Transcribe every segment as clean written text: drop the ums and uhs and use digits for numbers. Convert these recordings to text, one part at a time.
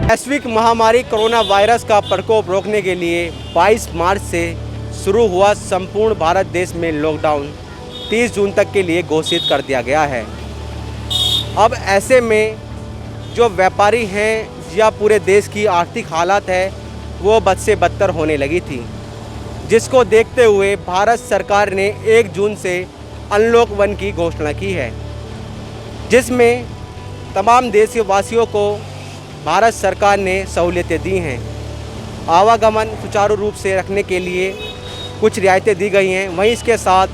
वैश्विक महामारी corona virus का प्रकोप रोकने के लिए 22 मार्च से शुरू हुआ संपूर्ण भारत देश में लॉकडाउन 30 जून तक के लिए घोषित कर दिया गया है। अब ऐसे में जो व्यापारी हैं या पूरे देश की आर्थिक हालत है वो बद से बदतर होने लगी थी, जिसको देखते हुए भारत सरकार ने 1 जून से अनलॉक 1 की घोषणा की है, जिसमें तमाम देशवासियों को भारत सरकार ने सहूलियतें दी हैं। आवागमन सुचारू रूप से रखने के लिए कुछ रियायतें दी गई हैं। वहीं इसके साथ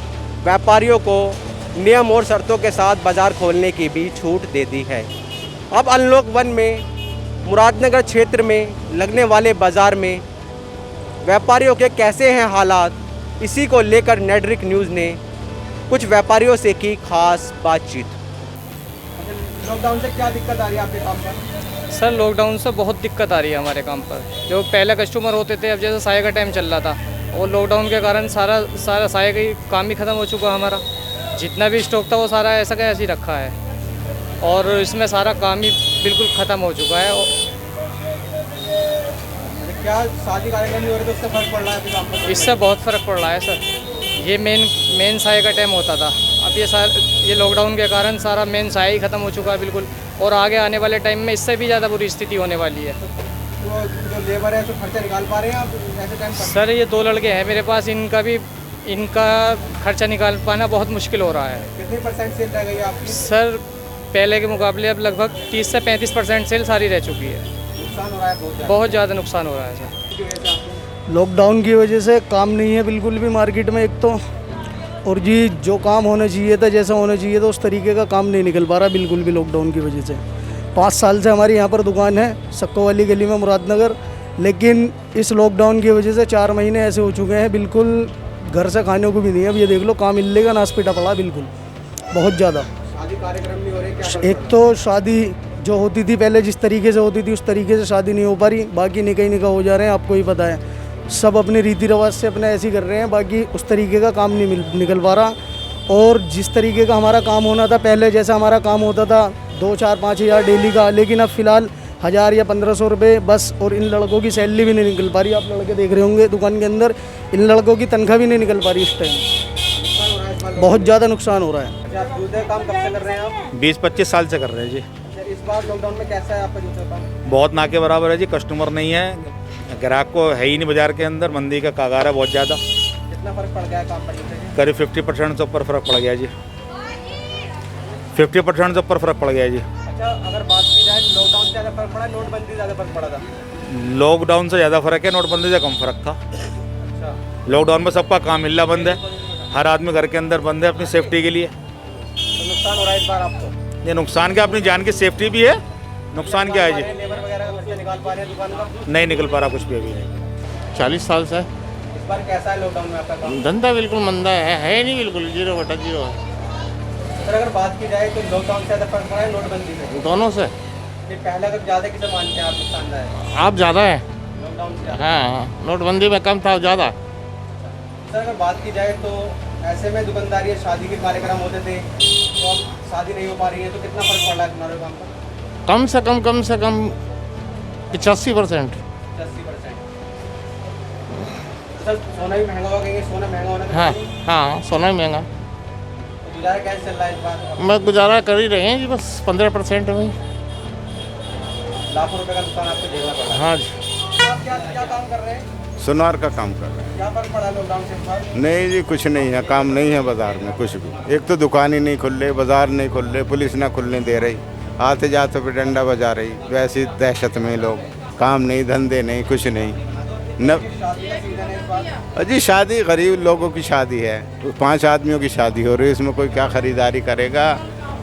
व्यापारियों को नियम और शर्तों के साथ बाज़ार खोलने की भी छूट दे दी है। अब अनलॉक 1 में मुरादनगर क्षेत्र में लगने वाले बाज़ार में व्यापारियों के कैसे हैं हालात, इसी को लेकर नेटरिक न्यूज़ ने कुछ व्यापारियों से की खास बातचीत। लॉकडाउन से क्या दिक्कत आ रही है आपके काम पर? सर लॉकडाउन से बहुत दिक्कत आ रही है हमारे काम पर। जो पहले कस्टमर होते थे, अब जैसे साय का टाइम चल रहा था और लॉकडाउन के कारण सारा साय का काम ही ख़त्म हो चुका है। हमारा जितना भी स्टॉक था वो सारा ऐसा का ऐसे ही रखा है और इसमें सारा काम ही बिल्कुल ख़त्म हो चुका है। क्या शादी कार्यक्रम नहीं हो रहे तो उससे फ़र्क पड़ रहा है काम पर? इससे बहुत फ़र्क पड़ रहा है सर। ये मेन साय का टाइम होता था, अब ये लॉकडाउन के कारण सारा मेन साय ही ख़त्म हो चुका है बिल्कुल, और आगे आने वाले टाइम में इससे भी ज़्यादा बुरी स्थिति होने वाली है। तो जो लेबर है तो खर्चा निकाल पा रहे हैं आप ऐसे टाइम पर? सर ये 2 लड़के हैं मेरे पास, इनका खर्चा निकाल पाना बहुत मुश्किल हो रहा है। कितनी % सेल रह गई है आपकी? सर पहले के मुकाबले अब लगभग 30 से 35% सेल सारी रह चुकी है। नुकसान हो रहा है बहुत ज़्यादा नुकसान हो रहा है सर। लॉकडाउन की वजह से काम नहीं है बिल्कुल भी मार्केट में, एक तो और जी जो काम होना चाहिए था, जैसा होना चाहिए था उस तरीके का काम नहीं निकल पा रहा बिल्कुल भी लॉकडाउन की वजह से। 5 साल से हमारी यहाँ पर दुकान है सक्को वाली गली में मुरादनगर, लेकिन इस लॉकडाउन की वजह से 4 महीने ऐसे हो चुके हैं बिल्कुल घर से खाने को भी नहीं है। अब ये देख लो काम मिलने का नाश पिटा पड़ा बिल्कुल बहुत ज़्यादा। शादी कार्यक्रम नहीं हो रहे क्या? एक तो शादी जो होती थी पहले जिस तरीके से होती थी उस तरीके से शादी नहीं हो पा रही, बाकी निकाह हो जा रहे हैं, आपको ही पता है। सब अपने रीति रिवाज से अपना ऐसे ही कर रहे हैं, बाकी उस तरीके का काम नहीं निकल पा रहा। और जिस तरीके का हमारा काम होना था पहले, जैसा हमारा काम होता था 2, 4, 5 हज़ार डेली का, लेकिन अब फ़िलहाल 1000 या 1500 रुपये बस। और इन लड़कों की सैलरी भी नहीं निकल पा रही, आप लड़के देख रहे होंगे दुकान के अंदर, इन लड़कों की तनख्वाह भी नहीं निकल पा रही इस टाइम। बहुत ज़्यादा नुकसान हो रहा है। आप जूते काम कब से कर रहे हैं आप? 20-25 साल से कर रहे हैं जी। इस बार लॉकडाउन में कैसा है आपका जूते काम? बहुत ना के बराबर है जी, कस्टमर नहीं है, ग्राहक को है ही नहीं बाजार के अंदर, मंदी का कागार है बहुत ज़्यादा। कितना फ़र्क पड़ गया है काम पर जूते से? करीब 50% से ऊपर फ़र्क पड़ गया जी। 50% से ऊपर फ़र्क पड़ गया जी। अच्छा, अगर बात की जाए लॉकडाउन से ज़्यादा फ़र्क पड़ा, नोटबंदी ज़्यादा फ़र्क पड़ा था? लॉकडाउन से ज़्यादा फ़र्क है, नोटबंदी से कम फ़र्क था। अच्छा, लॉकडाउन में सबका काम मिलना बंद है, हर आदमी घर के अंदर बंद है अपनी सेफ्टी के लिए। तो नुकसान हो रहा है इस बार आपको? ये नुकसान क्या, अपनी जान की सेफ्टी भी है, नुकसान क्या है जी? लेबर वगैरह का खर्चा निकाल पा रहे हैं दुकान का? नहीं निकल पा रहा कुछ भी अभी नहीं। 40 साल से इस बार कैसा है लॉकडाउन में आपका काम? धंधा बिल्कुल मंदा है नहीं, बिल्कुल 0 बटा 0 है। सर अगर बात की जाए तो लॉकडाउन से ज़्यादा फ़र्क पड़ा है नोटबंदी से? दोनों से। ये पहला अगर ज़्यादा किसे मानते हैं आप नुकसानदायक? आप ज़्यादा है। लॉकडाउन से ज़्यादा? हाँ, नोटबंदी में कम था, ज़्यादा। सर अगर बात की जाए तो ऐसे में दुकानदारी या शादी के कार्यक्रम होते थे, तो अब शादी नहीं हो पा रही है, तो कितना फ़र्क पड़ रहा है तुम्हारे काम पर? कम से कम 85%। 80%। सर सोना भी महंगा हो गया, सोना महंगा होने के हाँ बाद हाँ, सोना ही महंगा। तो गुजारा कैसे चल रहा है इस बार? मैं गुजारा कर ही रहे हैं जी, बस 15% है वही। लाखों रुपए का नुकसान आपको झेलना पड़ रहा है। हाँ जी। आप क्या काम कर रहे हैं? सुनार का काम कर रहे हैं। क्या फ़र्क पड़ा लॉकडाउन से इस बार? नहीं जी, कुछ नहीं है, काम नहीं है बाजार में कुछ भी। एक तो दुकान ही नहीं खुल रही, बाजार नहीं खुल रहे, पुलिस ना खुलने दे रही, आते जाते पे डंडा बजा रही, वैसी दहशत में लोग, काम नहीं, धंधे नहीं, कुछ नहीं। न शादी का सीजन है इस बार? अजी शादी गरीब लोगों की शादी है, 5 आदमियों की शादी हो रही है, इसमें कोई क्या खरीदारी करेगा,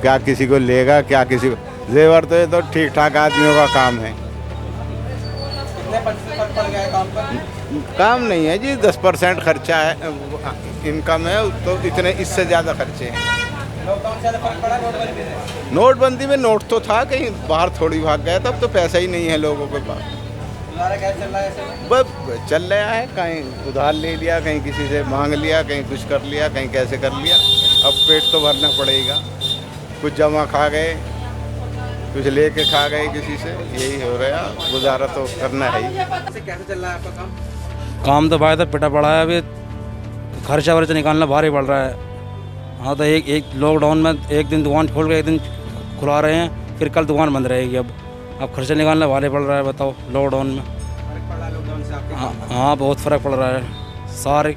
क्या किसी को लेगा, क्या किसी को जेवर, तो ये तो ठीक ठाक आदमियों का काम है। कितने % फ़र्क पड़ गया है काम पर? काम नहीं है जी, 10% खर्चा है, इनकम है तो इतने, इससे ज़्यादा खर्चे हैं। लॉकडाउन से ज़्यादा फ़र्क पड़ा नोटबंदी से? नोटबंदी में नोट तो था, कहीं बाहर थोड़ी भाग गया, तब तो पैसा ही नहीं है लोगों के पास। गुजारा कैसे चल रहा है ऐसे में? बस चल रहा है, कहीं उधार ले लिया, कहीं किसी से मांग लिया, कहीं कुछ कर लिया, कहीं कैसे कर लिया। अब पेट तो भरना पड़ेगा, कुछ जमा खा गए, कुछ लेके खा गए किसी से, यही हो रहा, गुजारा तो करना है ही। कैसे चल रहा है आपका काम? काम तो भाई तो पिटा पड़ा है, अभी खर्चा वर्चा निकालना भारी पड़ रहा है। हाँ तो एक लॉकडाउन में एक दिन दुकान खोल के एक दिन खुला रहे हैं, फिर कल दुकान बंद रहेगी। अब खर्चा निकालना भारी पड़ रहा है, बताओ लॉकडाउन में। फर्क पड़ रहा है लॉकडाउन से आपके? हाँ बहुत फ़र्क पड़ रहा है। सारे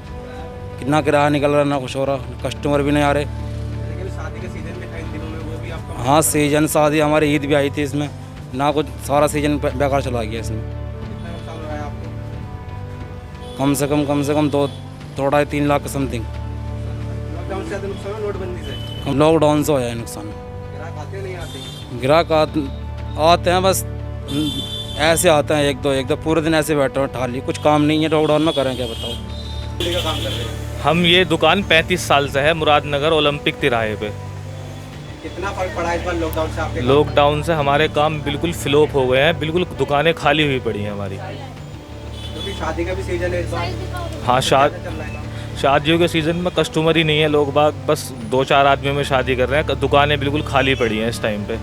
कितना किराया निकल रहा है, ना कुछ हो रहा, कस्टमर भी नहीं आ रहे। लेकिन शादी के सीजन में था इन दिनों में, वो भी आपका? हाँ सीजन शादी, हमारी ईद भी आई थी इसमें, ना कुछ, सारा सीजन बेकार चला गया इसमें। कितना नुकसान हो रहा है आपको? कम से कम 2-3 लाख समथिंग। लॉकडाउन से ज़्यादा नुकसान है लॉकडाउन से? लॉकडाउन से हो जाए नुकसान। ग्राहक आते नहीं आते? ग्राहक आते हैं, बस ऐसे आते हैं एक दो पूरे दिन ऐसे बैठे हो ठाली, कुछ काम नहीं है लॉकडाउन में, करें क्या बताओ। का काम कर रहे हैं? हम ये दुकान 35 साल से है मुरादनगर ओलंपिक तिराहे पे। कितना फर्क पड़ा है इस बार लॉकडाउन से आपके? लॉकडाउन से हमारे काम बिल्कुल फ्लॉप हो गए हैं, बिल्कुल दुकानें खाली हुई पड़ी हैं हमारी। क्योंकि शादी का भी सीजन है इस बार। हाँ कैसे चल रहा है? शादियों के सीज़न में कस्टमर ही नहीं है, लोग बाग बस 2-4 आदमियों में शादी कर रहे हैं, दुकानें बिल्कुल खाली पड़ी हैं इस टाइम पे।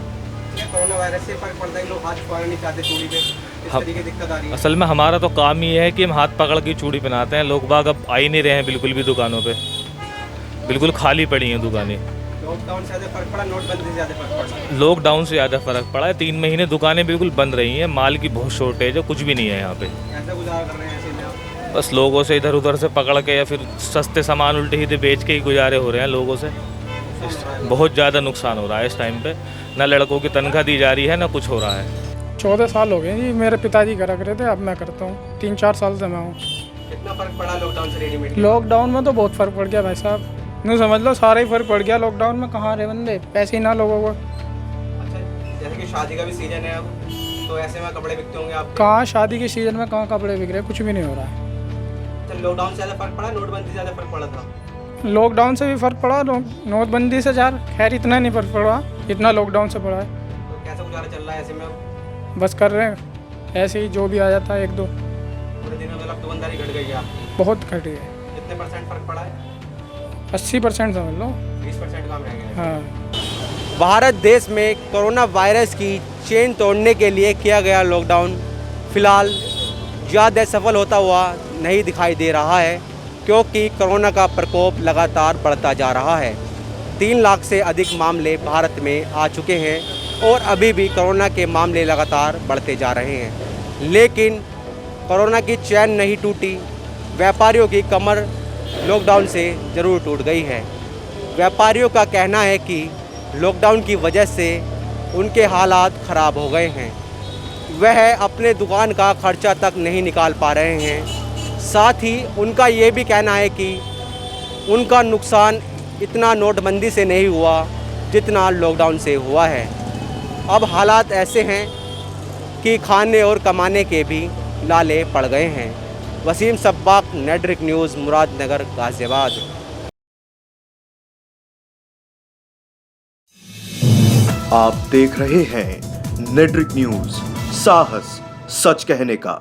क्या कोरोना वायरस से फर्क पड़ता है? लोग हाथ पकड़ना नहीं चाहते चूड़ी पे, इस हम- तरीके की दिक्कत आ रही है? असल में हमारा तो काम ही है कि हम हाथ पकड़ के चूड़ी पहनाते हैं, लोग बाग अब आ ही नहीं रहे हैं बिल्कुल भी दुकानों पे, बिल्कुल खाली पड़ी हैं दुकानें। लॉकडाउन से ज़्यादा फर्क पड़ा, नोटबंदी से ज़्यादा फर्क पड़ा? लॉकडाउन से ज़्यादा फ़र्क पड़ा है। 3 महीने दुकानें बिल्कुल बंद रही हैं, माल की बहुत शॉर्टेज है, कुछ भी नहीं है यहाँ पे। कैसे गुजारा कर रहे हैं ऐसे में आप? बस लोगों से इधर उधर से पकड़ के या फिर सस्ते सामान उल्टे सीधे बेच के ही गुजारे हो रहे हैं लोगों से। बहुत ज़्यादा नुकसान हो रहा है इस टाइम पे, ना लड़कों की तनख्वाह दी जा रही है ना कुछ हो रहा है। 14 साल हो गए जी, मेरे पिताजी करा करे थे, अब मैं करता हूँ। 3-4 साल से मैं हूँ। कितना फर्क पड़ा लॉकडाउन से रेडीमेड? लॉकडाउन में तो बहुत फ़र्क पड़ गया भाई साहब, नहीं समझ लो सारा ही फ़र्क पड़ गया लॉकडाउन में। कहाँ रहे बंदे, पैसे ही ना लोगों को। अच्छा, जैसे कि शादी का भी सीजन है अब, तो ऐसे में कपड़े बिकते होंगे आप? कहाँ शादी के सीज़न में कहाँ कपड़े बिक रहे, कुछ भी नहीं हो रहा है। लॉकडाउन से ज़्यादा फर्क पड़ा, नोटबंदी से ज़्यादा फर्क पड़ा था? लॉकडाउन से भी फ़र्क पड़ा, नोटबंदी से यार खैर इतना नहीं फ़र्क पड़ा जितना लॉकडाउन से पड़ा है। तो कैसा गुजारा चल रहा है ऐसे में अब? बस कर रहे हैं ऐसे ही, जो भी आ जाता है 1-2। पूरे दिनों में अब दुकानदारी घट गई है आपकी? बहुत घटी है, कितने परसेंट फर्क पड़ा है? 80% समझ लो। 20% कम रह गया है। हाँ, भारत देश में कोरोना वायरस की चेन तोड़ने के लिए किया गया लॉकडाउन फिलहाल ज़्यादा सफल होता हुआ नहीं दिखाई दे रहा है, क्योंकि कोरोना का प्रकोप लगातार बढ़ता जा रहा है। 3 लाख से अधिक मामले भारत में आ चुके हैं और अभी भी कोरोना के मामले लगातार बढ़ते जा रहे हैं। लेकिन कोरोना की चैन नहीं टूटी, व्यापारियों की कमर लॉकडाउन से ज़रूर टूट गई है। व्यापारियों का कहना है कि लॉकडाउन की वजह से उनके हालात ख़राब हो गए हैं, वह अपने दुकान का खर्चा तक नहीं निकाल पा रहे हैं। साथ ही उनका ये भी कहना है कि उनका नुकसान इतना नोटबंदी से नहीं हुआ जितना लॉकडाउन से हुआ है। अब हालात ऐसे हैं कि खाने और कमाने के भी लाले पड़ गए हैं। Wasim Sabbak, network news, Muradnagar, Ghaziabad. आप देख रहे हैं नेटवर्क न्यूज़, साहस सच कहने का।